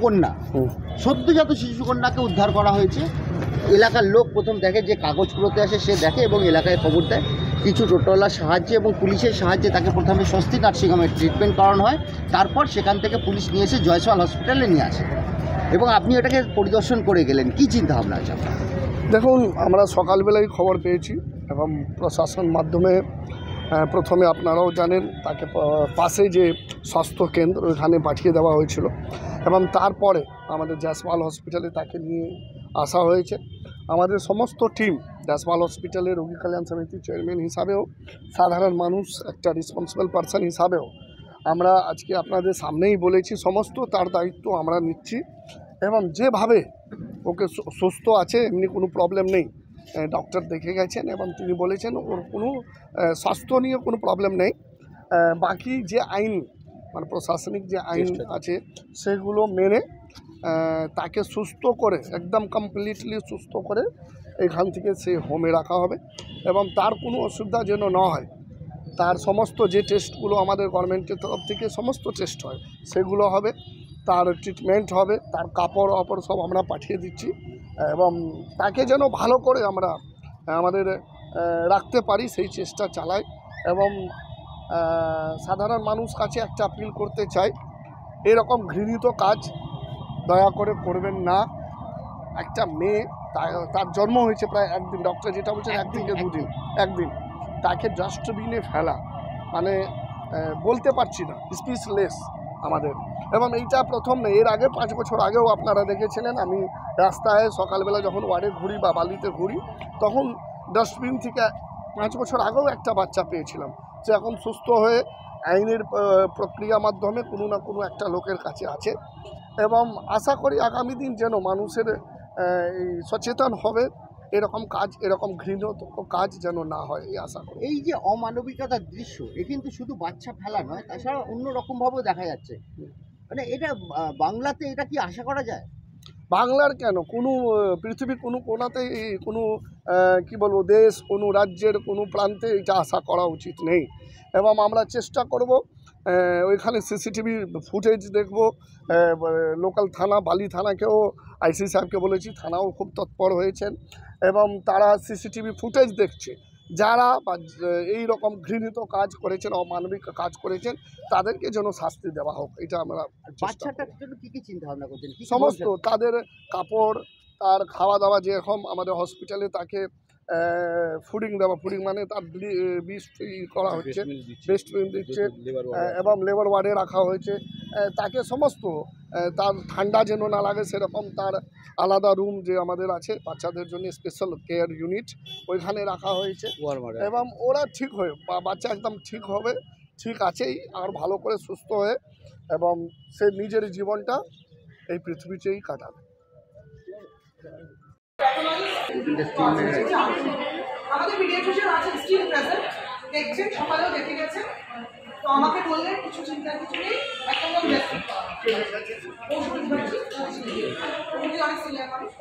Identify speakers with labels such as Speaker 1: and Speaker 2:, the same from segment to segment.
Speaker 1: শিশুকন্যা, সদ্যজাত শিশুকন্যাকে উদ্ধার করা হয়েছে। এলাকার লোক প্রথম দেখে, যে কাগজ কুড়োতে আসে সে দেখে এবং এলাকায় খবর দেয়। কিছু টোটোওয়ালার সাহায্যে এবং পুলিশের সাহায্যে তাকে প্রথমে স্বস্তি নার্সিংহোমে ট্রিটমেন্ট করানো হয়। তারপর সেখান থেকে পুলিশ নিয়ে এসে জয়সওয়াল হসপিটালে নিয়ে আসে এবং আপনি এটাকে পরিদর্শন করে গেলেন। কী চিন্তাভাবনা আছে আপনার?
Speaker 2: দেখুন, আমরা সকালবেলায় খবর পেয়েছি এবং প্রশাসন মাধ্যমে প্রথমে আপনারাও জানেন তাকে পাশে যে স্বাস্থ্য কেন্দ্র ওইখানে পাঠিয়ে দেওয়া হয়েছিল এবং তারপরে আমাদের জয়সওয়াল হসপিটালে তাকে নিয়ে আসা হয়েছে। আমাদের সমস্ত টিম জয়সওয়াল হসপিটালের রোগী কল্যাণ সমিতির চেয়ারম্যান হিসাবেও, সাধারণ মানুষ একটা রেসপন্সিবল পারসন হিসাবেও আমরা আজকে আপনাদের সামনেই বলেছি সমস্ত তার দায়িত্ব আমরা নিচ্ছি এবং যেভাবে ওকে সুস্থ আছে, এমনি কোনো প্রবলেম নেই। ডক্টর দেখে গেছেন এবং তিনি বলেছেন ওর কোনো স্বাস্থ্য নিয়ে কোনো প্রবলেম নেই। বাকি যে আইন মানে প্রশাসনিক যে আইন আছে সেগুলো মেনে তাকে সুস্থ করে, একদম কমপ্লিটলি সুস্থ করে এখান থেকে সে হোমে রাখা হবে এবং তার কোনো অসুবিধা যেন না হয়। তার সমস্ত যে টেস্টগুলো আমাদের গভর্নমেন্টের তরফ থেকে সমস্ত টেস্ট হয় সেগুলো হবে, তার ট্রিটমেন্ট হবে, তার কাপড় অপর সব আমরা পাঠিয়ে দিচ্ছি এবং তাকে যেন ভালো করে আমরা আমাদের রাখতে পারি সেই চেষ্টা চালাই। এবং সাধারণ মানুষ কাছে একটা আপিল করতে চাই, এরকম ঘৃণিত কাজ দয়া করে করবেন না। একটা মেয়ে তার জন্ম হয়েছে প্রায় একদিন, ডক্টর যেটা বলছেন একদিন থেকে দুদিন, একদিন তাকে ডাস্টবিনে ফেলা মানে বলতে পারছি না, স্পিচলেস আমাদের। এবং এইটা প্রথম নেই, এর আগে 5 বছর আগেও আপনারা দেখেছিলেন আমি রাস্তায় সকালবেলা যখন ওয়ার্ডে ঘুরি বা বালিতে ঘুরি তখন ডাস্টবিন থেকে 5 বছর আগেও একটা বাচ্চা পেয়েছিলাম। সে এখন সুস্থ হয়ে আইনের প্রক্রিয়া মাধ্যমে কোনো না কোনো একটা লোকের কাছে আছে এবং আশা করি আগামী দিন যেন মানুষের সচেতন হবে, এরকম কাজ, এরকম ঘৃণিত কাজ যেন না হয় এই আশা করি।
Speaker 1: এই যে অমানবিকতার দৃশ্য, এ কিন্তু শুধু বাচ্চা ফেলা নয়, তাছাড়া অন্য রকমভাবেও দেখা যাচ্ছে। মানে এটা বাংলাতে এটা কি আশা করা যায়?
Speaker 2: বাংলার কেন, কোনো পৃথিবীর কোনো কোনাতেই কোনো কি বলবো দেশ, কোনো রাজ্যের কোনো প্রান্তে এটা আশা করা উচিত নেই এবং আমরা চেষ্টা করব ওইখানে সিসিটিভি ফুটেজ দেখব। লোকাল থানা বালি থানাকেও আইসি সাহেবকে বলেছি, থানাও খুব তৎপর হয়েছেন এবং তারা সিসিটিভি ফুটেজ দেখছে। যারা এই রকম ঘৃণিত কাজ করেছেন, অমানবিক কাজ করেছেন তাদেরকে যেন শাস্তি দেওয়া হোক, এটা আমরা।
Speaker 1: বাচ্চাটার জন্য কি কি চিন্তা ভাবনা করছেন?
Speaker 2: সমস্ত তাদের কাপড়, তার খাওয়া দাওয়া, যেরকম আমাদের হসপিটালে তাকে ফুডিং দেওয়া, ফুডিং মানে তার বিষ করা হচ্ছে, বেস্ট মিল দিচ্ছে এবং লেবার ওয়ার্ডে রাখা হয়েছে। তাকে সমস্ত তার ঠান্ডা যেন না লাগে সেরকম তার আলাদা রুম যে আমাদের আছে বাচ্চাদের জন্য স্পেশাল কেয়ার ইউনিট, ওইখানে রাখা হয়েছে এবং ওরা ঠিক হয়ে বাচ্চা একদম ঠিক হবে, ঠিক আছেই আর ভালো করে সুস্থ হয়ে এবং সে নিজের জীবনটা এই পৃথিবীতেই কাটাবে।
Speaker 3: আমাদের পিডিয়াট্রিশিয়ান আছে স্টিল প্রেজেন্ট, দেখছেন, সকালেও দেখে গেছেন। তো আমাকে বললেন কিছু চিন্তার কিছু নেই, একদম বেসিক ওষুধ দিচ্ছি, অনেক সিনিয়র মানুষ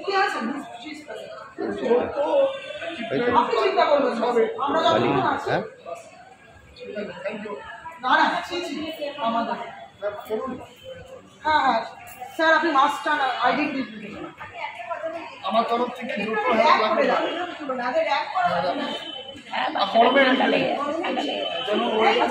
Speaker 3: কি আছেন, আপনি চিন্তা করবেন, আমরা যতক্ষণ আছি না না আমাদের হ্যাঁ হ্যাঁ স্যার আপনি মাস্কটা আইডি দিন
Speaker 2: আমার তরফ থেকে দ্রুত
Speaker 3: আচ্ছা